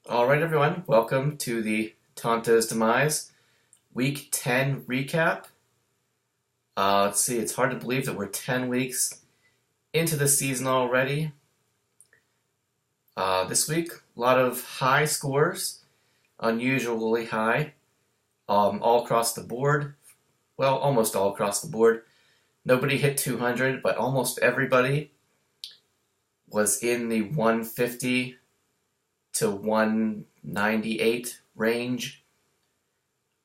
Alright everyone, welcome to the Tonto's Demise Week 10 recap. Let's see, it's hard to believe that we're 10 weeks into the season already. This week, a lot of high scores, unusually high, all across the board. Well, almost all across the board. Nobody hit 200, but almost everybody was in the 150 to 198 range.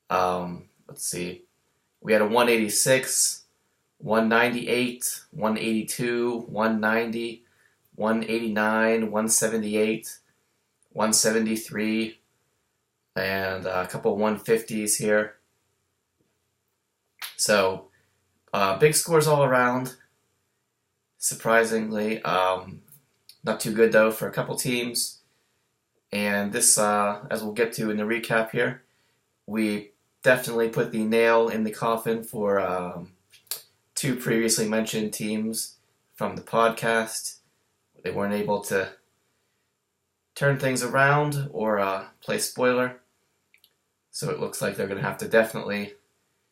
Let's see. We had a 186, 198, 182, 190, 189, 178, 173, and a couple 150s here. So, big scores all around. Surprisingly, not too good though for a couple teams. And this, as we'll get to in the recap here, we definitely put the nail in the coffin for two previously mentioned teams from the podcast. They weren't able to turn things around or play spoiler. So it looks like they're going to have to definitely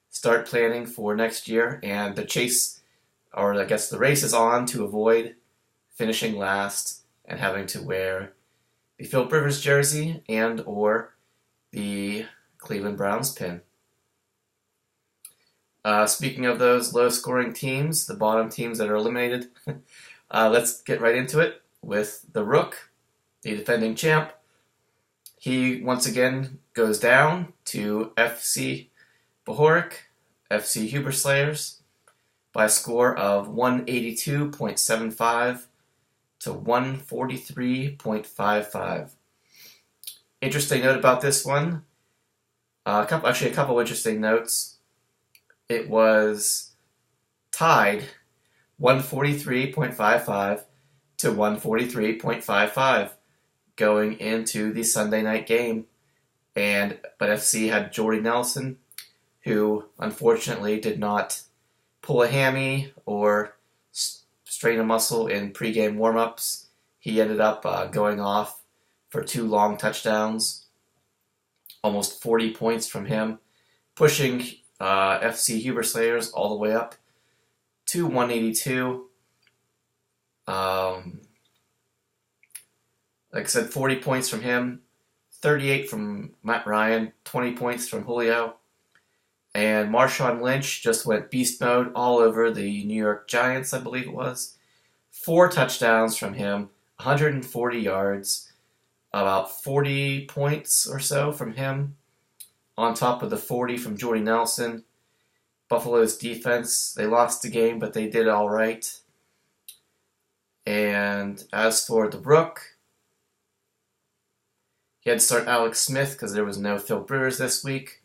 start planning for next year. And the chase, or I guess the race is on to avoid finishing last and having to wear the Philip Rivers jersey and or the Cleveland Browns pin. Speaking of those low-scoring teams, the bottom teams that are eliminated, let's get right into it with the Rook, the defending champ. He once again goes down to FC Bohoric, FC Huber Slayers, by a score of 182.75 to 143.55. Interesting note about this one. A couple interesting notes. It was tied 143.55 to 143.55 going into the Sunday night game. But FC had Jordy Nelson, who unfortunately did not pull a hammy or strain a muscle in pregame warm-ups. He ended up going off for two long touchdowns, almost 40 points from him, pushing FC Huber Slayers all the way up to 182. Like I said, 40 points from him, 38 from Matt Ryan, 20 points from Julio. And Marshawn Lynch just went beast mode all over the New York Giants, I believe it was. 4 touchdowns from him, 140 yards, about 40 points or so from him, on top of the 40 from Jordy Nelson. Buffalo's defense, they lost the game, but they did all right. And as for the Rook, he had to start Alex Smith because there was no Phil Rivers this week.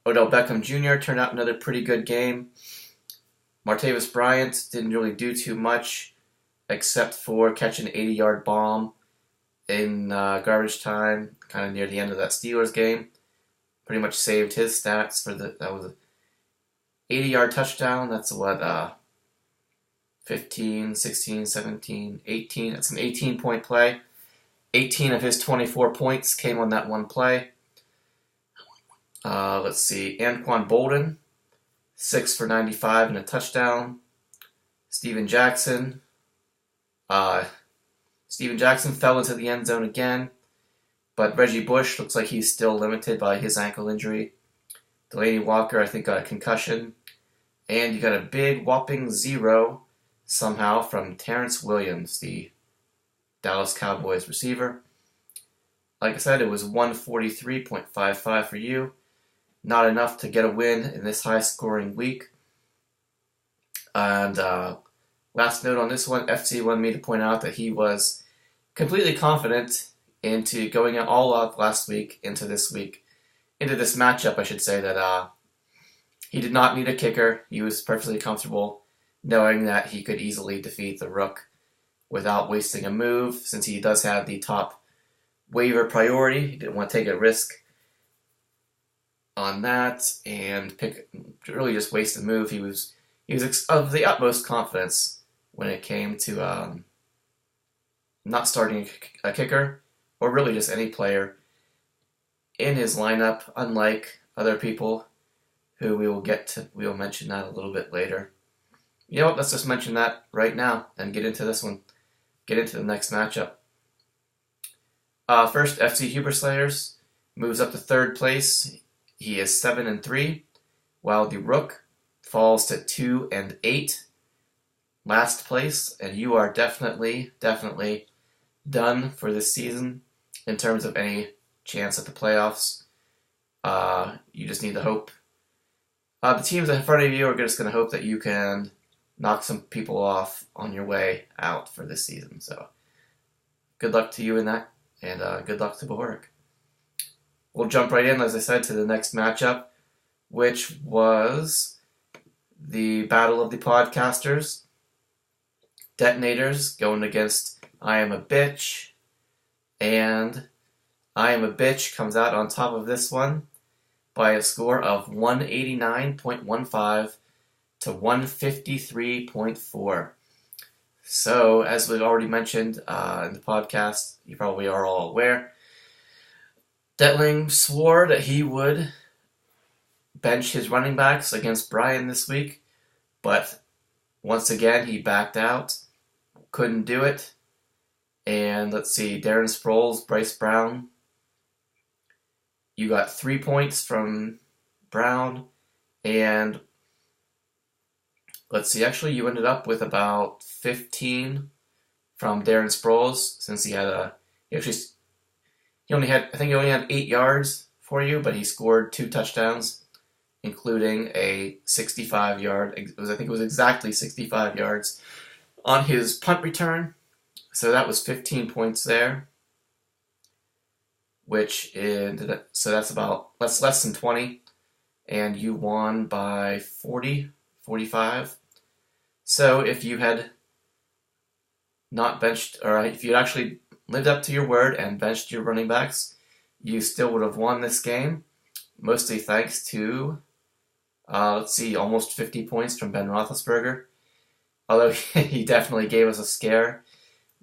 Odell Beckham Jr. turned out another pretty good game. Martavis Bryant didn't really do too much except for catch an 80-yard bomb in garbage time, kind of near the end of that Steelers game. Pretty much saved his stats that was an 80-yard touchdown. That's 15, 16, 17, 18. That's an 18-point play. 18 of his 24 points came on that one play. Let's see, Anquan Bolden, 6 for 95 and a touchdown. Steven Jackson fell into the end zone again, but Reggie Bush looks like he's still limited by his ankle injury. Delaney Walker, I think, got a concussion. And you got a big whopping 0 somehow from Terrence Williams, the Dallas Cowboys receiver. Like I said, it was 143.55 for you. Not enough to get a win in this high-scoring week. And last note on this one, FC wanted me to point out that he was completely confident into going all up last week into this matchup, I should say, that he did not need a kicker. He was perfectly comfortable knowing that he could easily defeat the Rook without wasting a move, since he does have the top waiver priority. He didn't want to take a risk on that and really just waste a move. He was of the utmost confidence when it came to not starting a kicker or really just any player in his lineup, unlike other people who we will mention that a little bit later. You know what, let's just mention that right now and get into this one. Get into the next matchup. First, FC Huberslayers moves up to third place. He is 7-3, while the Rook falls to 2-8, last place, and you are definitely done for this season in terms of any chance at the playoffs. You just need to hope. The teams in front of you are just going to hope that you can knock some people off on your way out for this season. So, good luck to you in that, and good luck to Bohoric. We'll jump right in, as I said, to the next matchup, which was the Battle of the Podcasters. Detonators going against I Am a Bitch, and I Am a Bitch comes out on top of this one by a score of 189.15 to 153.4. So, as we've already mentioned in the podcast, you probably are all aware, Detling swore that he would bench his running backs against Brian this week, but once again he backed out, couldn't do it. And let's see, Darren Sproles, Bryce Brown, you got 3 points from Brown, and let's see, actually you ended up with about 15 from Darren Sproles, since he only had 8 yards for you, but he scored 2 touchdowns, including a 65-yard, I think it was exactly 65 yards on his punt return. So that was 15 points there, so that's less than 20, and you won by 40, 45. So if you had not benched, or if you actually lived up to your word and benched your running backs, you still would have won this game, mostly thanks to, almost 50 points from Ben Roethlisberger. Although he definitely gave us a scare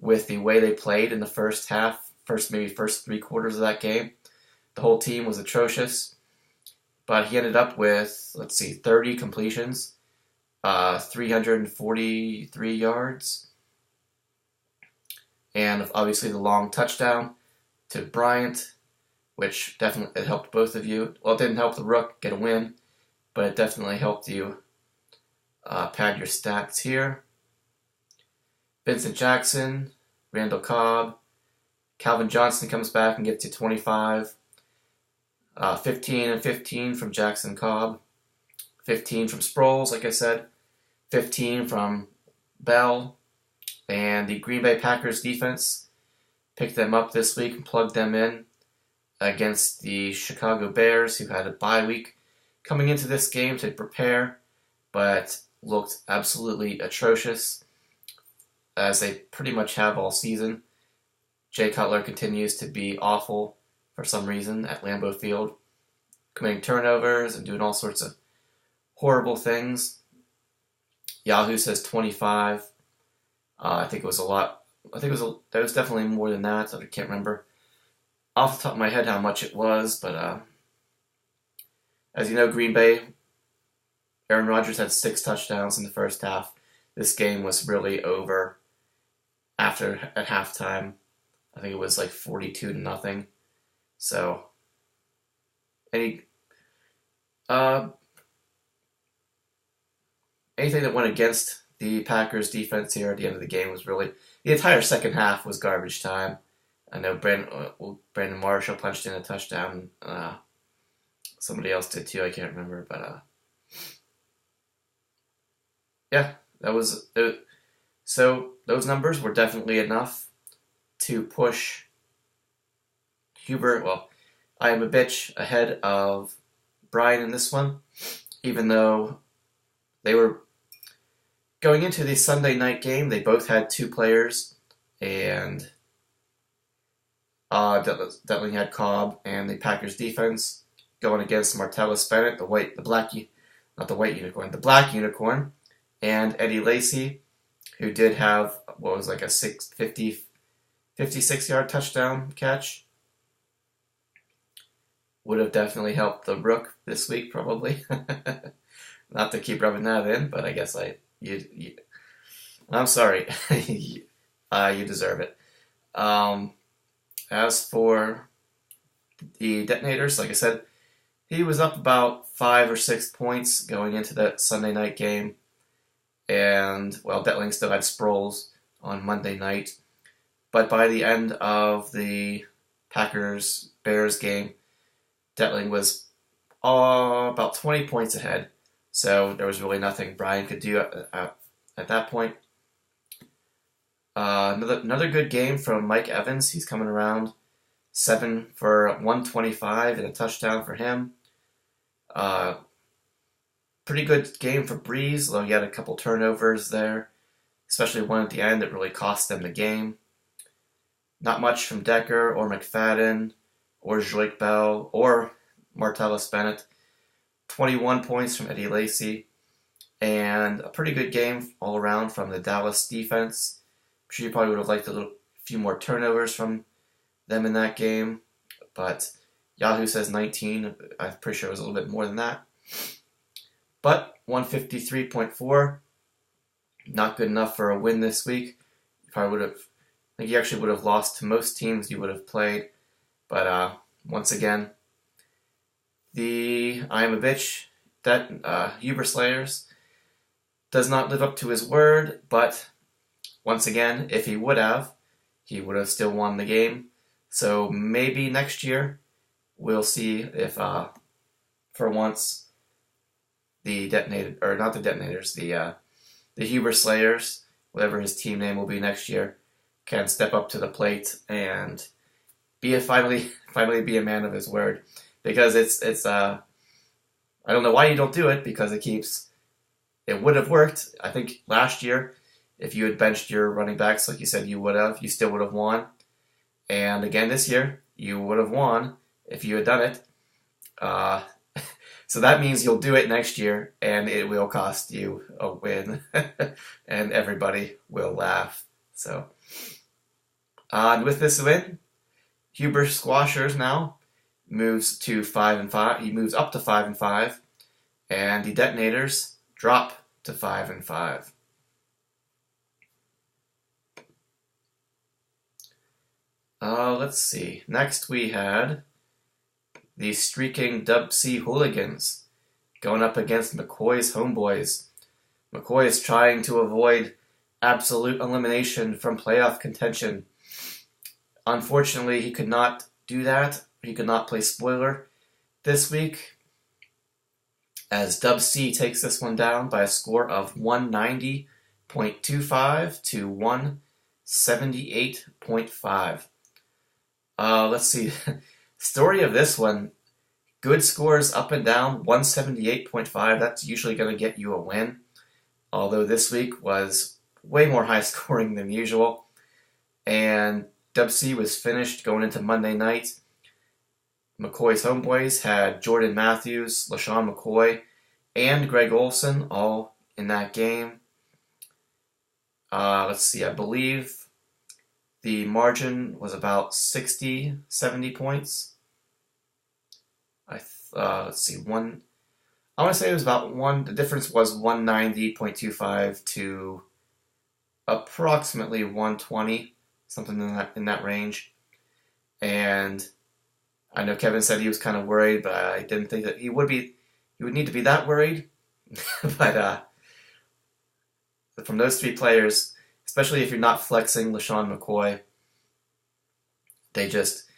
with the way they played in the first half, first 3 quarters of that game. The whole team was atrocious, but he ended up with, 30 completions, 343 yards, and obviously the long touchdown to Bryant, which definitely helped both of you. Well, it didn't help the Rook get a win, but it definitely helped you pad your stats here. Vincent Jackson, Randall Cobb, Calvin Johnson comes back and gets you 25. 15 and 15 from Jackson Cobb. 15 from Sproles, like I said. 15 from Bell. And the Green Bay Packers defense picked them up this week and plugged them in against the Chicago Bears, who had a bye week coming into this game to prepare, but looked absolutely atrocious, as they pretty much have all season. Jay Cutler continues to be awful for some reason at Lambeau Field, committing turnovers and doing all sorts of horrible things. Yahoo says 25. I think it was a lot. There was definitely more than that. I can't remember off the top of my head how much it was, but as you know, Green Bay, Aaron Rodgers had 6 touchdowns in the first half. This game was really over at halftime. I think it was 42-0. So anything that went against the Packers defense here at the end of the game was really, the entire second half was garbage time. I know Brandon Marshall punched in a touchdown. Somebody else did too. I can't remember, but yeah, that was it. So those numbers were definitely enough to push I Am a Bitch ahead of Brian in this one, even though they were going into the Sunday night game. They both had 2 players, and Detling had Cobb and the Packers defense going against Martellus Bennett, the black unicorn, and Eddie Lacy, who did have a 650 56-yard touchdown catch. Would have definitely helped the Rook this week, probably. Not to keep rubbing that in, but I guess I'm sorry. You deserve it. As for the Detonators, like I said, he was up about 5 or 6 points going into that Sunday night game. And, well, Detling still had Sproles on Monday night. But by the end of the Packers-Bears game, Detling was about 20 points ahead. So there was really nothing Brian could do at that point. Another good game from Mike Evans. He's coming around 7 for 125 and a touchdown for him. Pretty good game for Breeze, though he had a couple turnovers there, especially one at the end that really cost them the game. Not much from Decker or McFadden or Joik Bell or Martellus Bennett. 21 points from Eddie Lacy, and a pretty good game all around from the Dallas defense. I'm sure you probably would have liked a few more turnovers from them in that game, but Yahoo says 19. I'm pretty sure it was a little bit more than that. But 153.4, not good enough for a win this week. You probably would have, I think you actually would have lost to most teams you would have played. But once again, the I Am a Bitch, that Huber Slayers, does not live up to his word, but once again, if he would have still won the game. So maybe next year, we'll see if, for once, the Huber Slayers, whatever his team name will be next year, can step up to the plate and finally be a man of his word. Because it's I don't know why you don't do it, because it would have worked. I think last year, if you had benched your running backs like you said you still would have won. And again this year, you would have won if you had done it. So that means you'll do it next year, and it will cost you a win, and everybody will laugh. So, with this win, Huber Squashers now moves to 5-5. He moves up to 5-5, and the Detonators drop to 5-5. Let's see. Next we had the streaking Dub C Hooligans going up against McCoy's Homeboys. McCoy is trying to avoid absolute elimination from playoff contention. Unfortunately, he could not do that. He could not play spoiler this week, as Dub C takes this one down by a score of 190.25 to 178.5. Let's see. Story of this one, good scores up and down, 178.5. That's usually going to get you a win. Although this week was way more high scoring than usual. And Dub C was finished going into Monday night. McCoy's Homeboys had Jordan Matthews, LaShawn McCoy, and Greg Olson all in that game. Let's see, I believe the margin was about 60, 70 points. Let's see, I want to say it was about the difference was 190.25 to approximately 120, something in that range. And I know Kevin said he was kind of worried, but I didn't think that he would need to be that worried. But from those three players, especially if you're not flexing LaShawn McCoy, they just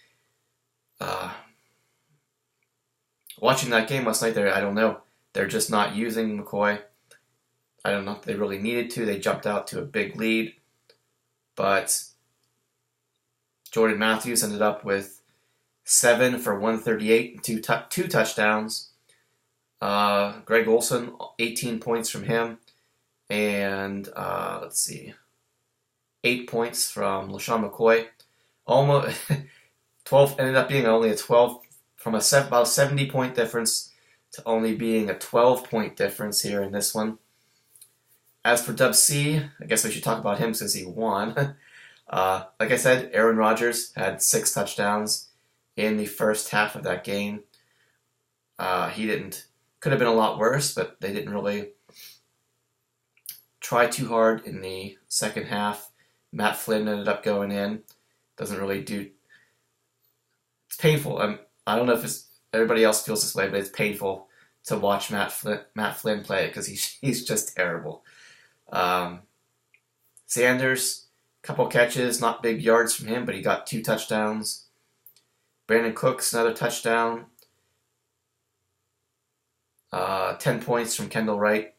watching that game last night, I don't know. They're just not using McCoy. I don't know if they really needed to. They jumped out to a big lead. But Jordan Matthews ended up with 7 for 138 and two touchdowns. Greg Olson, 18 points from him. And, 8 points from LaShawn McCoy. Almost 12 ended up being only a 12 from about a 70-point difference to only being a 12-point difference here in this one. As for Dub C, I guess we should talk about him since he won. Like I said, Aaron Rodgers had 6 touchdowns in the first half of that game. He didn't. Could have been a lot worse, but they didn't really try too hard in the second half. Matt Flynn ended up going in. Doesn't really do. It's painful. I don't know if everybody else feels this way, but it's painful to watch Matt Flynn play because he's just terrible. Sanders, couple catches, not big yards from him, but he got 2 touchdowns. Brandon Cooks, another touchdown. 10 points from Kendall Wright.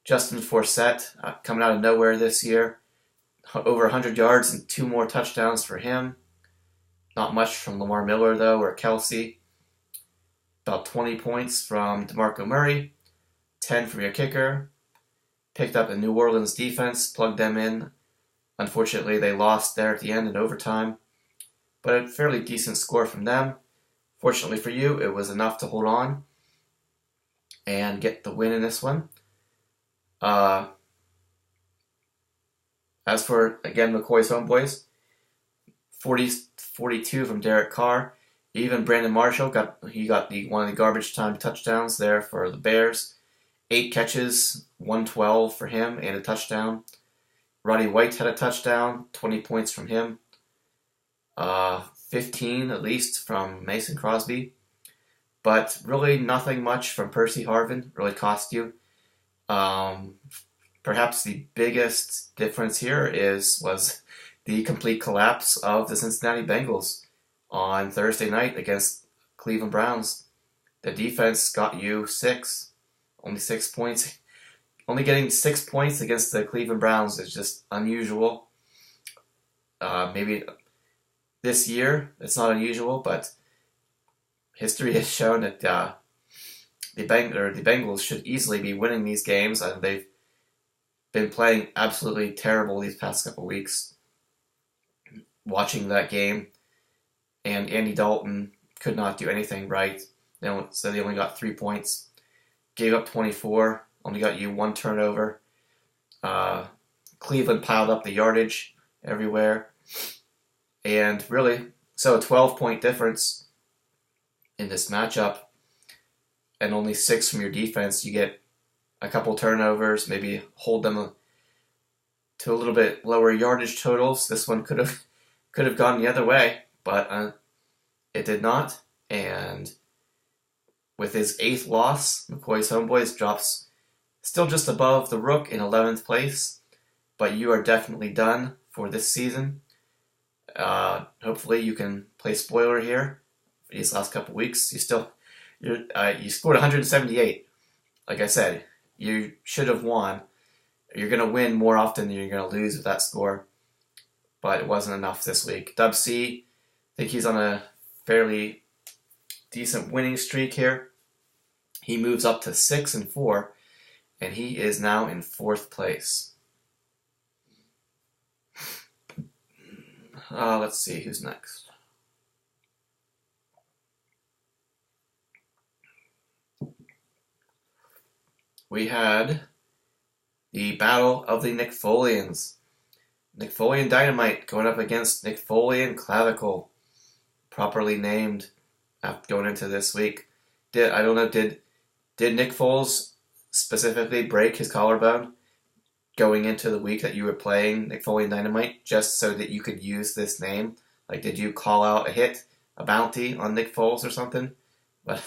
Justin Forsett, coming out of nowhere this year. Over 100 yards and 2 more touchdowns for him. Not much from Lamar Miller, though, or Kelsey. About 20 points from DeMarco Murray. 10 from your kicker. Picked up the New Orleans defense, plugged them in. Unfortunately, they lost there at the end in overtime. But a fairly decent score from them. Fortunately for you, it was enough to hold on and get the win in this one. As for, again, McCoy's homeboys, 42 from Derek Carr. Even Brandon Marshall got one of the garbage time touchdowns there for the Bears. 8 catches, 112 for him, and a touchdown. Roddy White had a touchdown, 20 points from him. 15 at least from Mason Crosby. But really nothing much from Percy Harvin. Really cost you. Perhaps the biggest difference here was the complete collapse of the Cincinnati Bengals on Thursday night against Cleveland Browns. The defense got you 6. Only 6 points. Only getting 6 points against the Cleveland Browns is just unusual. Maybe this year it's not unusual, but history has shown that the Bengals should easily be winning these games, and they've been playing absolutely terrible these past couple weeks. Watching that game, and Andy Dalton could not do anything right. So they only got 3 points. Gave up 24. Only got you 1 turnover. Cleveland piled up the yardage everywhere. And really, so a 12-point difference in this matchup, and only 6 from your defense. You get a couple turnovers, maybe hold them to a little bit lower yardage totals. This one could have gone the other way, but it did not. And with his 8th loss, McCoy's homeboys drops still just above the Rook in 11th place, but you are definitely done for this season. Hopefully you can play spoiler here for these last couple weeks. You scored 178. Like I said, you should have won. You're going to win more often than you're going to lose with that score, but it wasn't enough this week. Dub C, I think he's on a fairly decent winning streak here. He moves up to 6-4, and he is now in 4th place. Let's see who's next. We had the Battle of the Nick Folians. Nick Folian Dynamite going up against Nick Folian Clavicle, properly named after going into this week. Did Nick Foles specifically break his collarbone going into the week that you were playing Nick Folian Dynamite just so that you could use this name? Like, did you call out a bounty on Nick Foles or something? But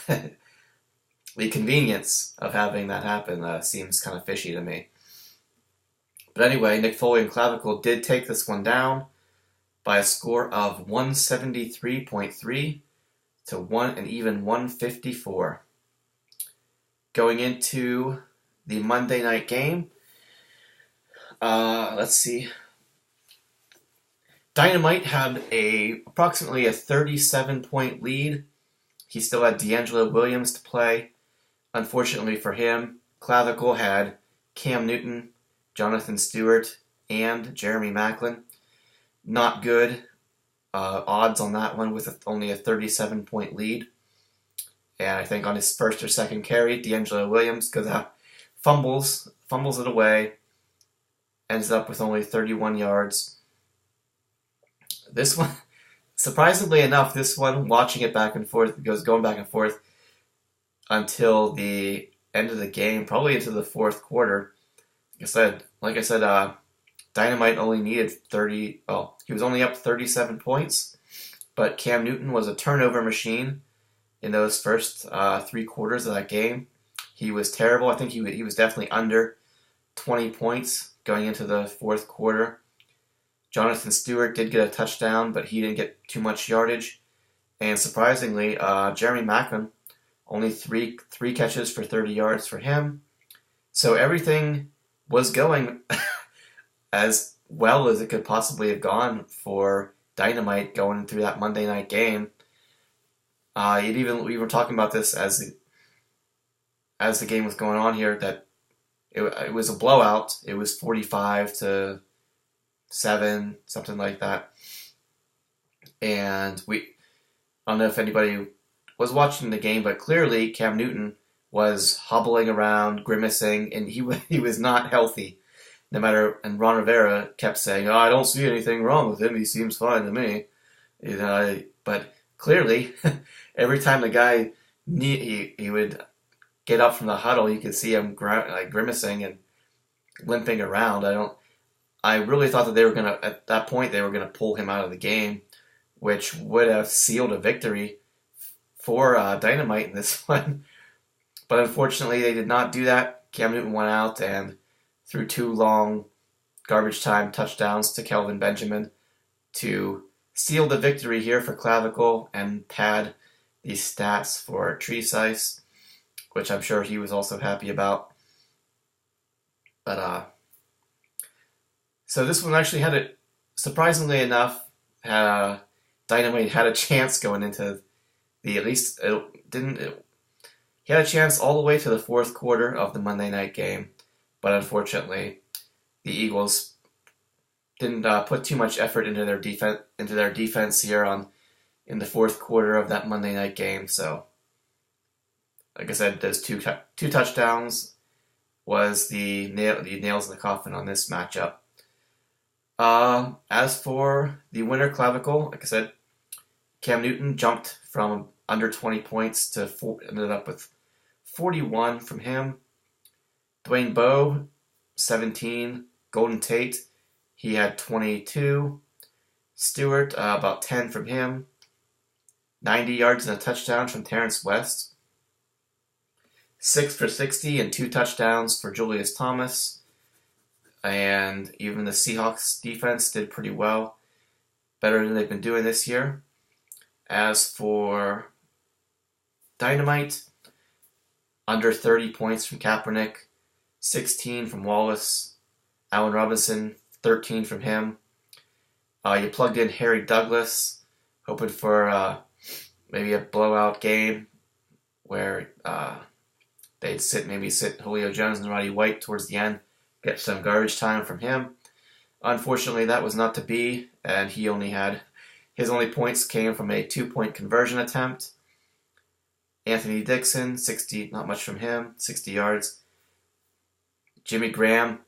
the convenience of having that happen seems kind of fishy to me. But anyway, Nick Folian Clavicle did take this one down by a score of 173.3 to 154. Going into the Monday night game, let's see. Dynamite had approximately a 37-point lead. He still had D'Angelo Williams to play. Unfortunately for him, Clavicle had Cam Newton, Jonathan Stewart, and Jeremy Maclin. Not good odds on that one with only a 37-point lead. And I think on his first or second carry, D'Angelo Williams goes out, fumbles it away, ends up with only 31 yards. this one, surprisingly enough, this one, watching it back and forth, going back and forth until the end of the game, probably into the fourth quarter. Like I said, Dynamite only needed 30. Well, he was only up 37 points, but Cam Newton was a turnover machine in those first 3 quarters of that game. He was terrible. I think he was definitely under 20 points going into the fourth quarter. Jonathan Stewart did get a touchdown, but he didn't get too much yardage. And surprisingly, Jeremy Maclin, only three catches for 30 yards for him. So everything was going as well as it could possibly have gone for Dynamite going through that Monday night game. We were talking about this as the game was going on here, that it was a blowout. It was 45-7, something like that. And I don't know if anybody was watching the game, but clearly Cam Newton was hobbling around, grimacing, and he was not healthy. And Ron Rivera kept saying, "Oh, I don't see anything wrong with him. He seems fine to me." But clearly, every time the guy he would get up from the huddle, you could see him grimacing and limping around. I really thought that at that point they were gonna pull him out of the game, which would have sealed a victory for Dynamite in this one. But unfortunately, they did not do that. Cam Newton went out and threw 2 long garbage time touchdowns to Kelvin Benjamin to seal the victory here for Clavicle and pad these stats for Tree Size, which I'm sure he was also happy about. But so this one actually surprisingly enough, Dynamite had a chance going into he had a chance all the way to the fourth quarter of the Monday night game, but unfortunately, the Eagles didn't put too much effort into their defense here in the fourth quarter of that Monday night game. So, like I said, those two touchdowns was the nails in the coffin on this matchup. As for the winner, Clavicle, like I said, Cam Newton jumped from under 20 points to ended up with 41 from him. Dwayne Bowe, 17. Golden Tate, he had 22. Stewart, about 10 from him. 90 yards and a touchdown from Terrence West. 6 for 60 and 2 touchdowns for Julius Thomas. And even the Seahawks defense did pretty well. Better than they've been doing this year. As for Dynamite, under 30 points from Kaepernick, 16 from Wallace, Allen Robinson, 13 from him. You plugged in Harry Douglas, hoping for maybe a blowout game where they'd sit Julio Jones and Roddy White towards the end, get some garbage time from him. Unfortunately, that was not to be, and his only points came from a 2-point conversion attempt. Anthony Dixon, 60, not much from him, 60 yards. Jimmy Graham,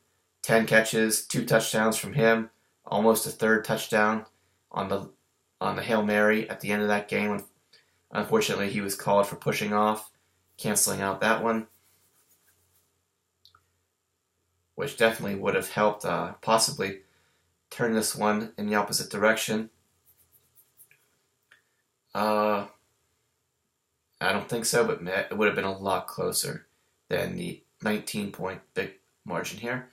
10 catches, 2 touchdowns from him, almost a third touchdown on the Hail Mary at the end of that game. Unfortunately, he was called for pushing off, canceling out that one, which definitely would have helped possibly turn this one in the opposite direction. I don't think so, but it would have been a lot closer than the 19-point big margin here.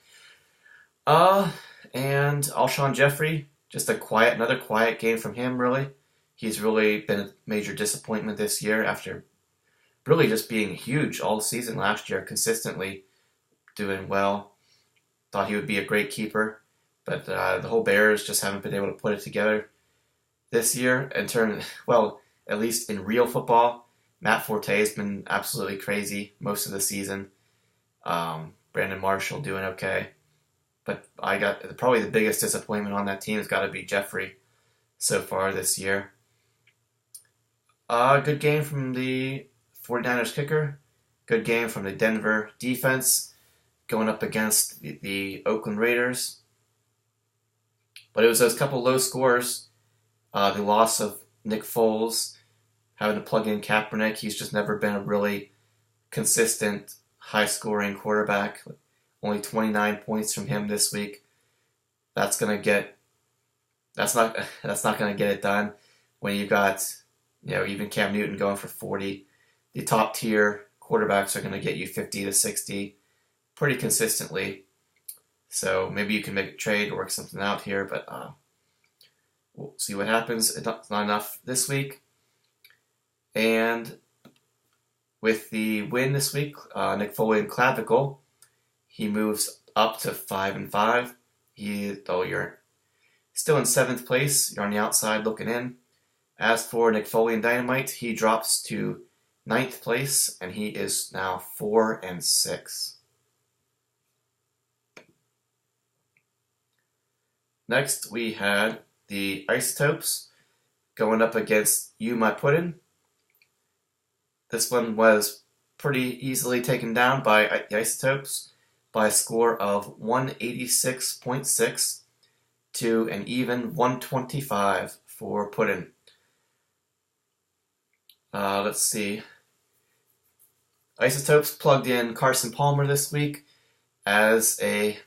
And Alshon Jeffrey, just another quiet game from him, really. He's really been a major disappointment this year after really just being huge all season last year, consistently doing well. Thought he would be a great keeper, but the whole Bears just haven't been able to put it together this year. At least in real football, Matt Forte has been absolutely crazy most of the season. Brandon Marshall doing okay. But probably the biggest disappointment on that team has got to be Jeffrey so far this year. Good game from the 49ers kicker. Good game from the Denver defense going up against the Oakland Raiders. But it was those couple low scores The loss of Nick Foles, having to plug in Kaepernick, he's just never been a really consistent, high-scoring quarterback. Only 29 points from him this week. That's not gonna get it done when you got even Cam Newton going for 40. The top tier quarterbacks are gonna get you 50 to 60 pretty consistently. So maybe you can make a trade or work something out here, but we'll see what happens. It's not enough this week. And with the win this week, Nick Foley and clavicle, he moves up to 5-5. Though you're still in 7th place, you're on the outside looking in. As for Nick Foley and Dynamite, he drops to 9th place, and he is now 4-6. Next, we had the Isotopes going up against You My Puddin'. This one was pretty easily taken down by the Isotopes by a score of 186.6 to an even 125 for Puddin'. Let's see. Isotopes plugged in Carson Palmer this week as a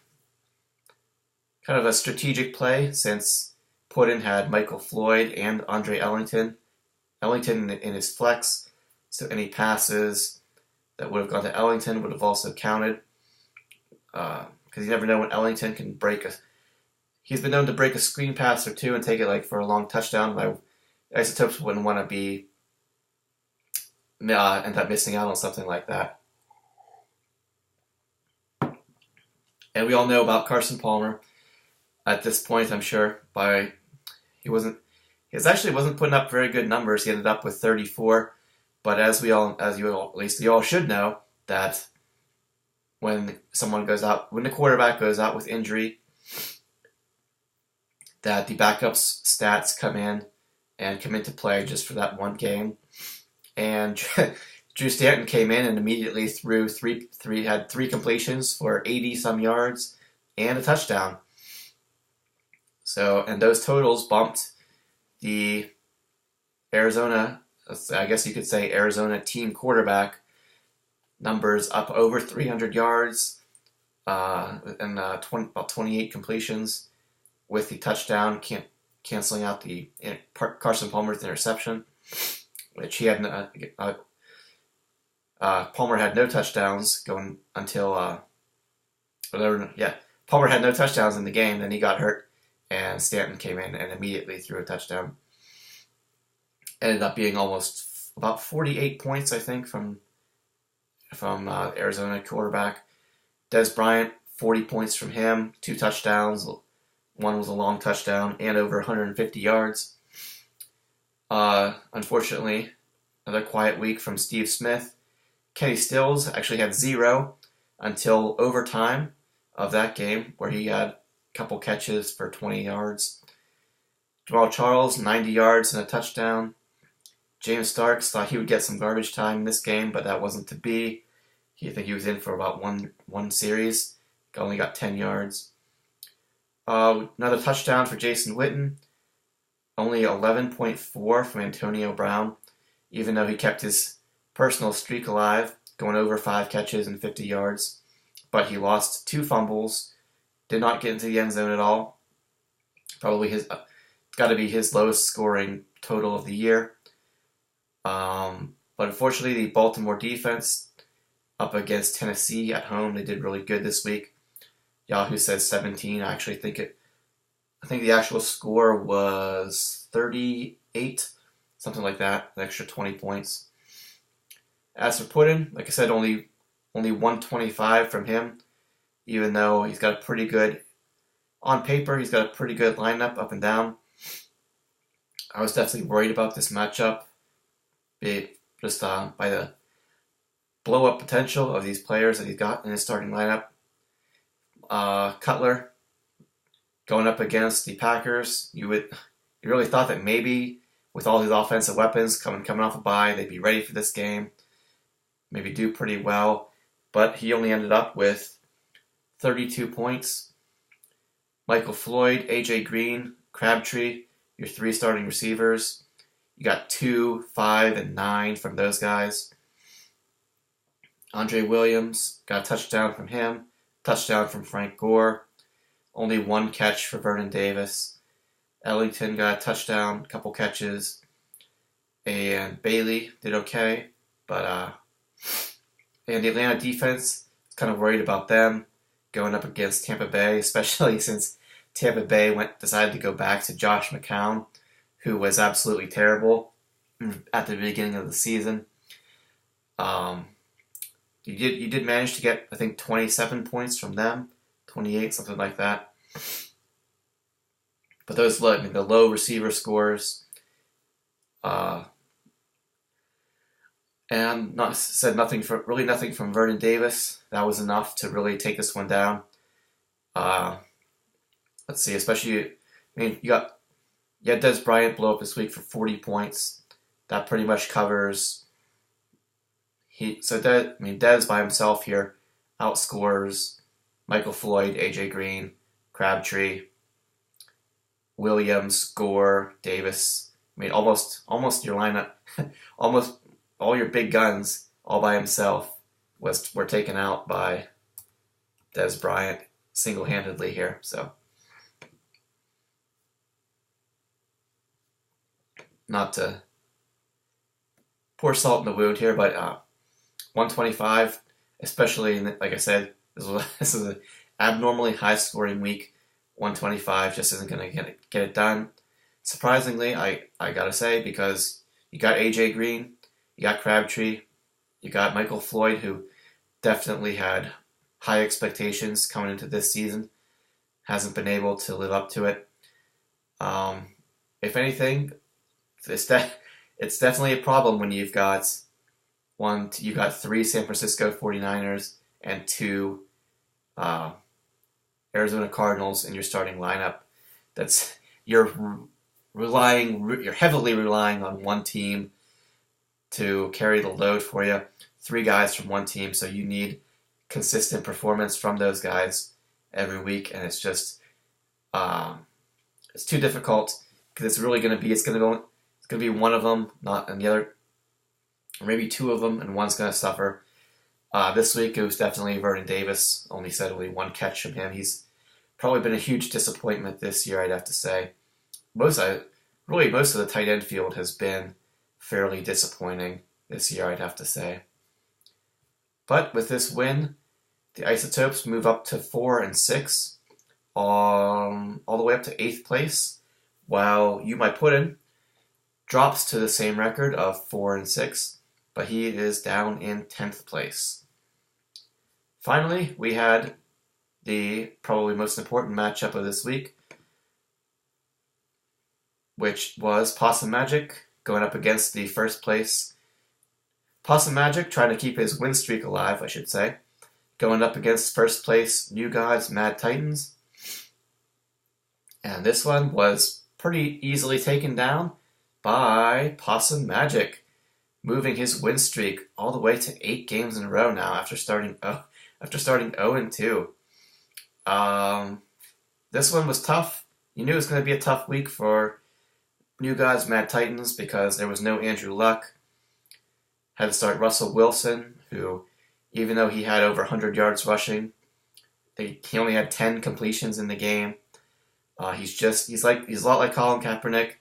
kind of a strategic play since Puddin' had Michael Floyd and Andre Ellington. Ellington in his flex, so any passes that would have gone to Ellington would have also counted. Because you never know when Ellington can break he's been known to break a screen pass or two and take it for a long touchdown. My Isotopes wouldn't want to be end up missing out on something like that. And we all know about Carson Palmer at this point, I'm sure. He actually wasn't putting up very good numbers. He ended up with 34. But at least you all should know that when the quarterback goes out with injury, that the backups stats come into play just for that one game. And Drew Stanton came in and immediately had three completions for 80 some yards and a touchdown. So, and those totals bumped the Arizona team quarterback numbers up over 300 yards and about 28 completions with the touchdown canceling out the Carson Palmer's interception, which he had Palmer had no touchdowns going until Palmer had no touchdowns in the game. Then he got hurt, and Stanton came in and immediately threw a touchdown. Ended up being almost about 48 points, I think, from Arizona quarterback. Des Bryant, 40 points from him, 2 touchdowns. One was a long touchdown and over 150 yards. Unfortunately, another quiet week from Steve Smith. Kenny Stills actually had 0 until overtime of that game, where he had a couple catches for 20 yards. Jamal Charles, 90 yards and a touchdown. James Starks thought he would get some garbage time in this game, but that wasn't to be. I think he was in for about one series. He only got 10 yards. Another touchdown for Jason Witten. Only 11.4 from Antonio Brown, even though he kept his personal streak alive, going over 5 catches and 50 yards. But he lost 2 fumbles, did not get into the end zone at all. Probably got to be his lowest scoring total of the year. But unfortunately, the Baltimore defense up against Tennessee at home, they did really good this week. Yahoo says 17. I think the actual score was 38, something like that, an extra 20 points. As for Puddin', like I said, only 125 from him, even though he's got a pretty good, on paper, he's got a pretty good lineup up and down. I was definitely worried about this matchup, just by the blow-up potential of these players that he's got in his starting lineup. Cutler going up against the Packers, you really thought that maybe with all his offensive weapons coming off a bye, they'd be ready for this game, maybe do pretty well, but he only ended up with 32 points. Michael Floyd, AJ Green, Crabtree, your 3 starting receivers. You got 2, 5, and 9 from those guys. Andre Williams got a touchdown from him, touchdown from Frank Gore, only 1 catch for Vernon Davis. Ellington got a touchdown, a couple catches, and Bailey did okay, but and the Atlanta defense is kind of worried about them going up against Tampa Bay, especially since Tampa Bay decided to go back to Josh McCown, who was absolutely terrible at the beginning of the season. You did manage to get, I think, 27 points from them, 28, something like that. But those the low receiver scores, and nothing from Vernon Davis. That was enough to really take this one down. Let's see, especially, you had Dez Bryant blow up this week for 40 points. That pretty much covers. Dez by himself here outscores Michael Floyd, AJ Green, Crabtree, Williams, Gore, Davis. Almost your lineup, almost all your big guns, all by himself, were taken out by Dez Bryant single-handedly here. So, not to pour salt in the wound here, but 125, especially like I said, this is an abnormally high-scoring week. 125 just isn't going to get it done. Surprisingly, I gotta say, because you got AJ Green, you got Crabtree, you got Michael Floyd, who definitely had high expectations coming into this season, hasn't been able to live up to it. If anything, it's definitely a problem when you've got 3 San Francisco 49ers and 2 Arizona Cardinals in your starting lineup. You're heavily relying on one team to carry the load for you. 3 guys from one team, so you need consistent performance from those guys every week, and it's just it's too difficult, because it's going to be one of them, not and the other, or maybe 2 of them, and one's going to suffer. This week it was definitely Vernon Davis. Only 1 catch from him. He's probably been a huge disappointment this year, I'd have to say. Most of the tight end field has been fairly disappointing this year, I'd have to say. But with this win, the Isotopes move up to 4 and 6, all the way up to 8th place, while You My Puddin' drops to the same record of 4 and 6, but he is down in 10th place. Finally, we had the probably most important matchup of this week, which was Possum Magic going up against the first place. Possum Magic trying to keep his win streak alive, I should say, going up against first place New Gods Mad Titans. And this one was pretty easily taken down by Possum Magic, moving his win streak all the way to 8 games in a row now after starting 0-2. This one was tough. You knew it was going to be a tough week for New Gods Mad Titans because there was no Andrew Luck. Had to start Russell Wilson, who, even though he had over 100 yards rushing, he only had 10 completions in the game. He's a lot like Colin Kaepernick.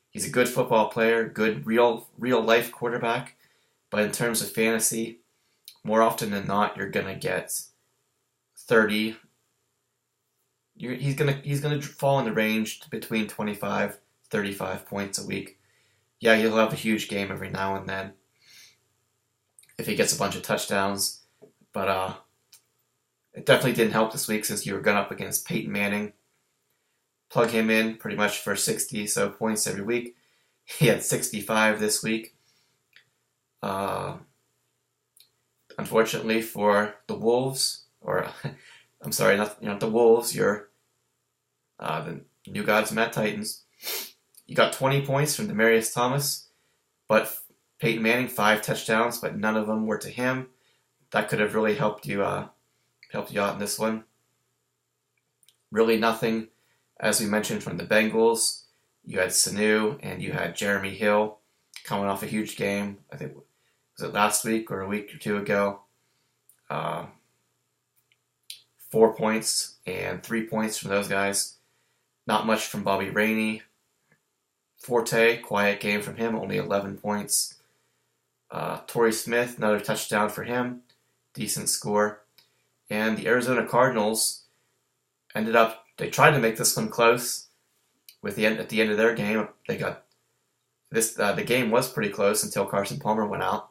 He's a good football player, good real life quarterback, but in terms of fantasy, more often than not, you're gonna get 30. He's gonna fall in the range between 25, 35 points a week. Yeah, he'll have a huge game every now and then if he gets a bunch of touchdowns, but it definitely didn't help this week since you were going up against Peyton Manning. Plug him in pretty much for 60 so points every week. He had 65 this week. Unfortunately for the Wolves, or I'm sorry, not the Wolves, you're the New Gods Mad Titans. You got 20 points from Demaryius Thomas, but Peyton Manning 5 touchdowns, but none of them were to him. That could have really helped you out in this one. Really nothing, as we mentioned, from the Bengals. You had Sanu and you had Jeremy Hill coming off a huge game. I think, was it last week or a week or two ago? 4 points and 3 points from those guys. Not much from Bobby Rainey. Forte, quiet game from him, only 11 points. Torrey Smith, another touchdown for him. Decent score. And the Arizona Cardinals they tried to make this one close. At the end of their game, they got this. The game was pretty close until Carson Palmer went out.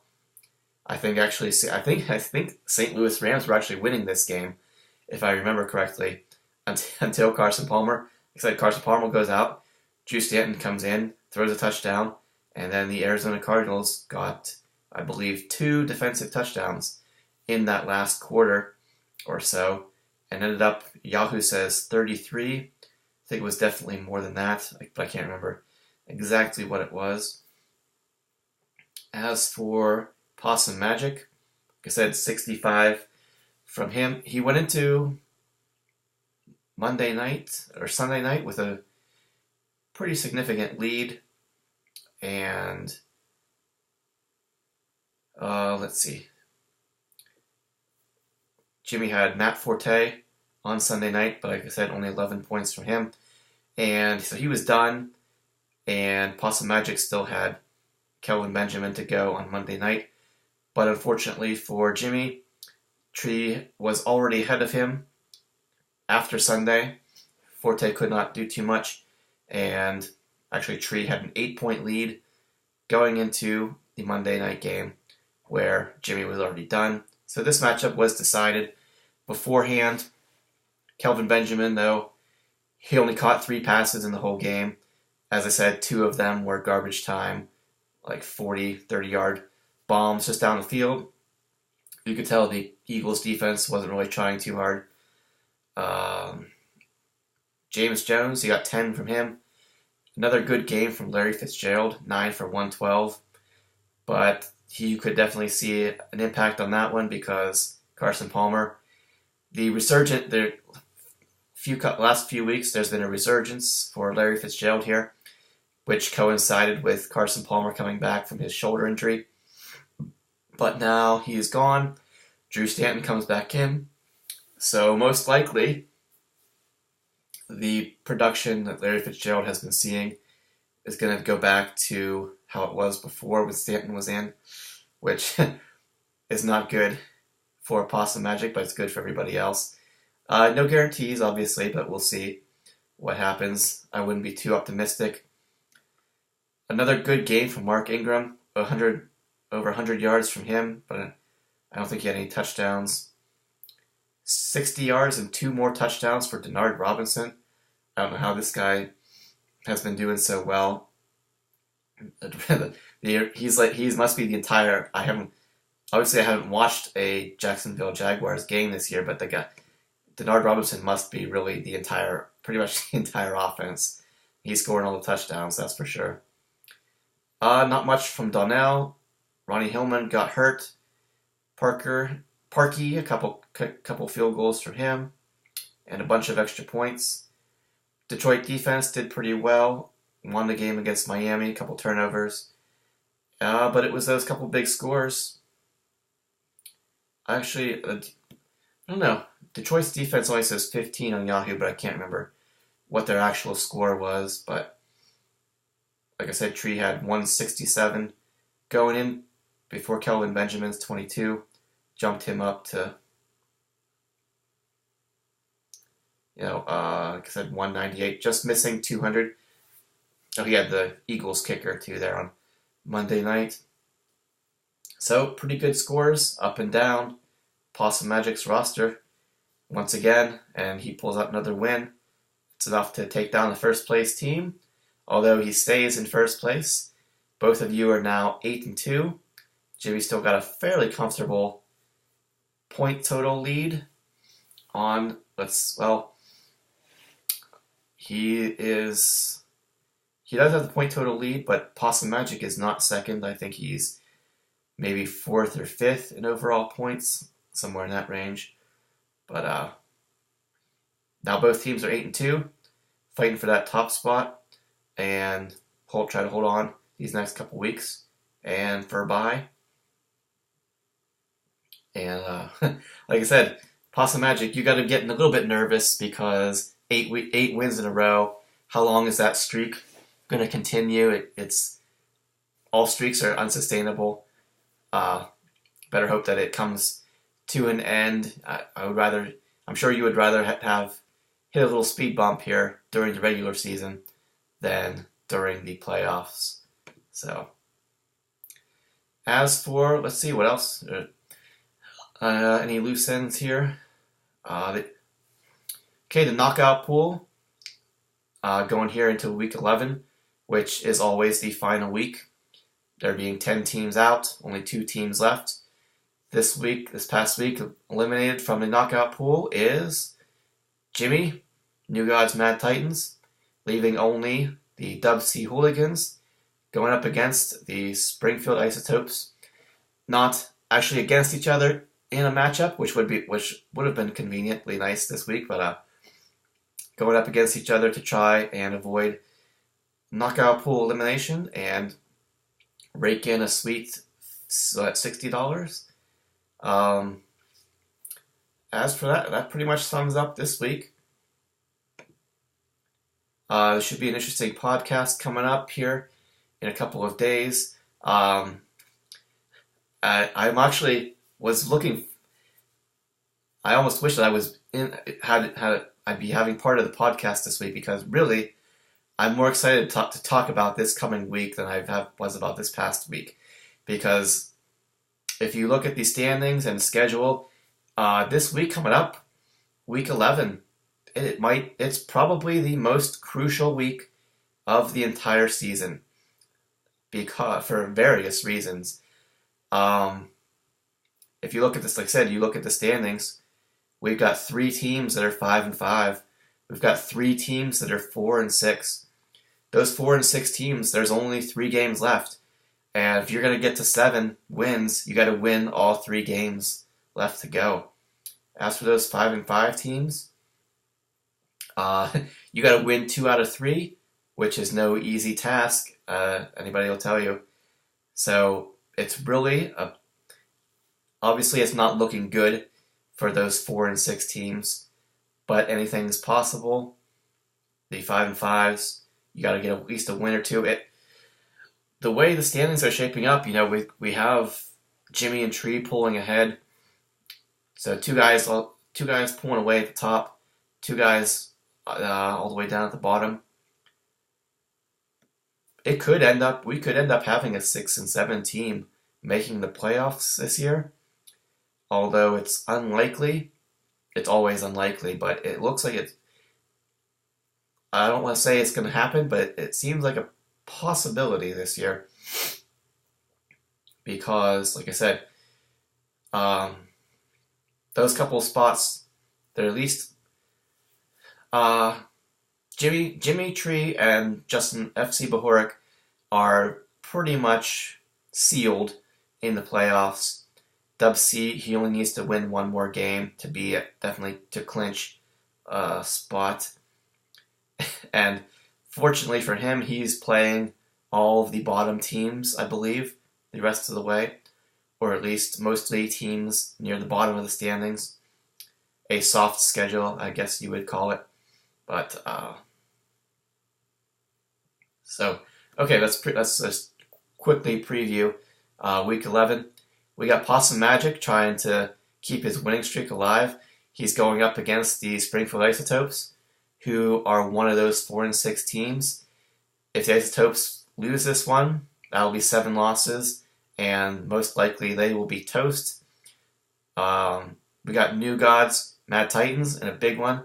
I think St. Louis Rams were actually winning this game, if I remember correctly, until Carson Palmer. Carson Palmer goes out, Drew Stanton comes in, throws a touchdown, and then the Arizona Cardinals got, I believe, 2 defensive touchdowns in that last quarter or so, and ended up, Yahoo says 33. I think it was definitely more than that, but I can't remember exactly what it was. As for Possum Magic, like I said, 65 from him. He went into Monday night or Sunday night with a pretty significant lead, and let's see. Jimmy had Matt Forte on Sunday night, but like I said, only 11 points from him, and so he was done. And Possum Magic still had Kelvin Benjamin to go on Monday night, but unfortunately for Jimmy, Tree was already ahead of him after Sunday. Forte could not do too much, and actually Tree had an 8-point lead going into the Monday night game where Jimmy was already done. So this matchup was decided beforehand. Kelvin Benjamin, though, he only caught 3 passes in the whole game. As I said, 2 of them were garbage time, like 40, 30-yard bombs just down the field. You could tell the Eagles defense wasn't really trying too hard. James Jones, he got 10 from him. Another good game from Larry Fitzgerald, 9 for 112. But you could definitely see an impact on that one because Carson Palmer, last few weeks, there's been a resurgence for Larry Fitzgerald here, which coincided with Carson Palmer coming back from his shoulder injury. But now he is gone. Drew Stanton comes back in. So most likely, the production that Larry Fitzgerald has been seeing is going to go back to how it was before when Stanton was in, which is not good for Possum Magic, but it's good for everybody else. No guarantees, obviously, but we'll see what happens. I wouldn't be too optimistic. Another good game from Mark Ingram, over 100 yards from him, but I don't think he had any touchdowns. 60 yards and 2 more touchdowns for Denard Robinson. I don't know how this guy has been doing so well. He must be the entire. I haven't watched a Jacksonville Jaguars game this year, but Denard Robinson must be really pretty much the entire offense. He's scoring all the touchdowns, that's for sure. Not much from Donnell. Ronnie Hillman got hurt. Parkey, a couple field goals from him, and a bunch of extra points. Detroit defense did pretty well. Won the game against Miami, a couple turnovers. But it was those couple big scores. Actually, I don't know. Detroit's defense only says 15 on Yahoo, but I can't remember what their actual score was. But like I said, Tree had 167 going in before Kelvin Benjamin's 22. Jumped him up to, like I said, 198, just missing 200. Oh, he had the Eagles kicker, too, there on Monday night. So, pretty good scores, up and down. Possum Magic's roster, once again, and he pulls out another win. It's enough to take down the first-place team, although he stays in first place. Both of you are now 8-2. Jimmy still got a fairly comfortable point total lead on, he does have the point total lead, but Possum Magic is not second. I think he's maybe 4th or 5th in overall points, somewhere in that range. But now both teams are 8-2, fighting for that top spot. and try to hold on these next couple weeks and for a bye. And like I said, Possum Magic, you got to get a little bit nervous because 8 wins in a row. How long is that streak going to continue? It's all streaks are unsustainable. Better hope that it comes to an end. I'm sure you would rather have hit a little speed bump here during the regular season than during the playoffs. So, as for, let's see, what else? Any loose ends here? The knockout pool going here into week 11, which is always the final week. There being 10 teams out, only 2 teams left. This past week, eliminated from the knockout pool is Jimmy, New Gods Mad Titans, leaving only the Dub C Hooligans, going up against the Springfield Isotopes, not actually against each other in a matchup, which would have been conveniently nice this week, but going up against each other to try and avoid knockout pool elimination and rake in a sweet $60. As for that pretty much sums up this week. There should be an interesting podcast coming up here in a couple of days. I'm actually was looking. I almost wish that I was I'd be having part of the podcast this week, because really, I'm more excited to talk about this coming week than I was about this past week. Because if you look at the standings and schedule, this week coming up, week 11, it's probably the most crucial week of the entire season, because for various reasons. If you look at this, like I said, you look at the standings, we've got 3 teams that are 5-5. We've got 3 teams that are 4-6. Those 4 and 6 teams, there's only 3 games left. And if you're going to get to 7 wins, you got to win all 3 games left to go. As for those 5-5 teams, you got to win 2 out of 3, which is no easy task. Anybody will tell you. So it's really obviously it's not looking good for those 4 and 6 teams, but anything's possible. The 5-5s, you got to get at least a win or 2. The way the standings are shaping up, we have Jimmy and Tree pulling ahead. So two guys pulling away at the top, 2 guys all the way down at the bottom. We could end up having a 6 and 7 team making the playoffs this year. Although it's unlikely. It's always unlikely, but it looks like it. I don't want to say it's going to happen, but it seems like a possibility this year. Because, like I said, those couple of spots, they're at least Jimmy Tree and Justin FC Bahorik are pretty much sealed in the playoffs. Dub C, he only needs to win 1 more game to be definitely to clinch a spot. And fortunately for him, he's playing all of the bottom teams, I believe, the rest of the way, or at least mostly teams near the bottom of the standings. A soft schedule, I guess you would call it. But let's just quickly preview week 11. We got Possum Magic trying to keep his winning streak alive. He's going up against the Springfield Isotopes, who are one of those 4 and 6 teams. If the Isotopes lose this one, that'll be 7 losses, and most likely they will be toast. We got New Gods, Mad Titans, and a big one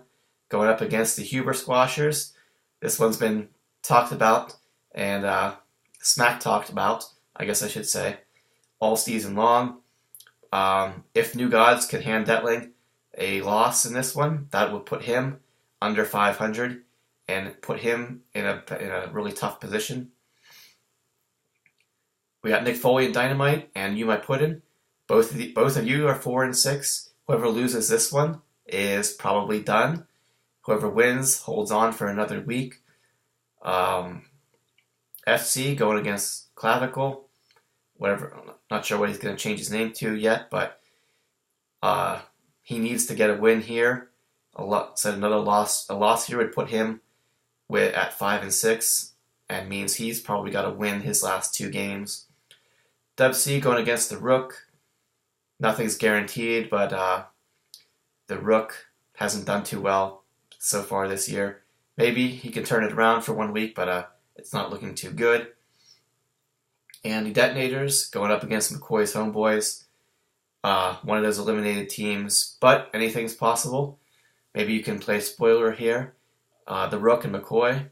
going up against the Huber Squashers. This one's been talked about and smack talked about, I guess I should say, all season long. If New Gods can hand Detling a loss in this one, that would put him under 500 and put him in a really tough position. We got Nick Foley and Dynamite and You My Puddin'. Both of you are 4 and 6. Whoever loses this one is probably done. Whoever wins holds on for another week. FC going against Clavicle. Whatever, I'm not sure what he's going to change his name to yet, but he needs to get a win here. Said another loss. A loss here would put him at 5-6, and means he's probably got to win his last 2 games. WC going against the Rook. Nothing's guaranteed, but the Rook hasn't done too well so far this year. Maybe he can turn it around for 1 week, but it's not looking too good. And the Detonators going up against McCoy's Homeboys. One of those eliminated teams, but anything's possible. Maybe you can play spoiler here. The Rook and McCoy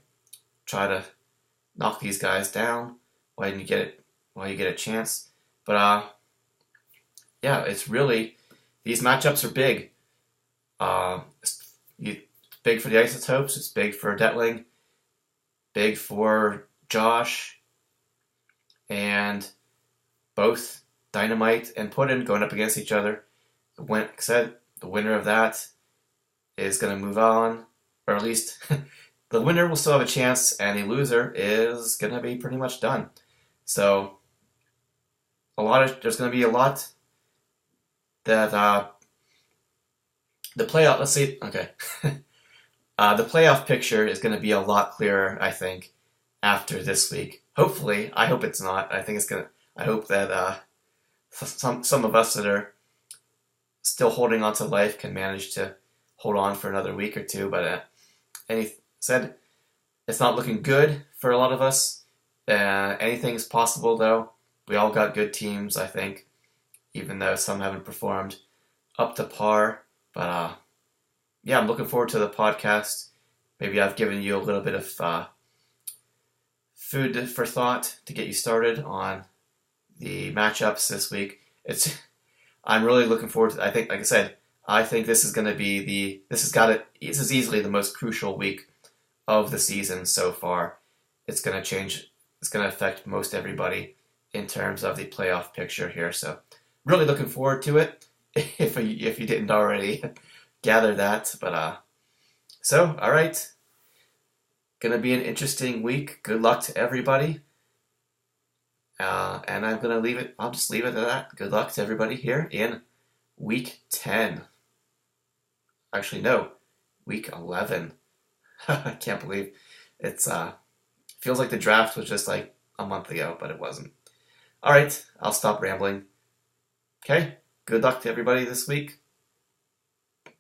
try to knock these guys down while you get a chance. But yeah, it's really, these matchups are big. It's big for the Isotopes. It's big for Detling. Big for Josh. And both Dynamite and Puddin going up against each other. Like I said, the winner of that is going to move on, or at least the winner will still have a chance, and the loser is going to be pretty much done. So there's going to be a lot that the playoff. Let's see. Okay, the playoff picture is going to be a lot clearer, I think, after this week. Hopefully, I hope it's not. I think it's gonna. I hope that some of us that are still holding on to life can manage to hold on for another week or two. But said, it's not looking good for a lot of us. Anything's possible, though. We all got good teams, I think, even though some haven't performed up to par. But yeah, I'm looking forward to the podcast. Maybe I've given you a little bit of food for thought to get you started on the matchups this week. I'm really looking forward to. I think, like I said, I think this is going to be this is easily the most crucial week of the season so far. It's going to change. It's going to affect most everybody in terms of the playoff picture here. So, really looking forward to it. If you didn't already gather that, but so all right, going to be an interesting week. Good luck to everybody. And I'm going to leave it. I'll just leave it at that. Good luck to everybody here in week 10. Actually, no, week 11. I can't believe it's feels like the draft was just like a month ago, but it wasn't. All right, I'll stop rambling. Okay, good luck to everybody this week.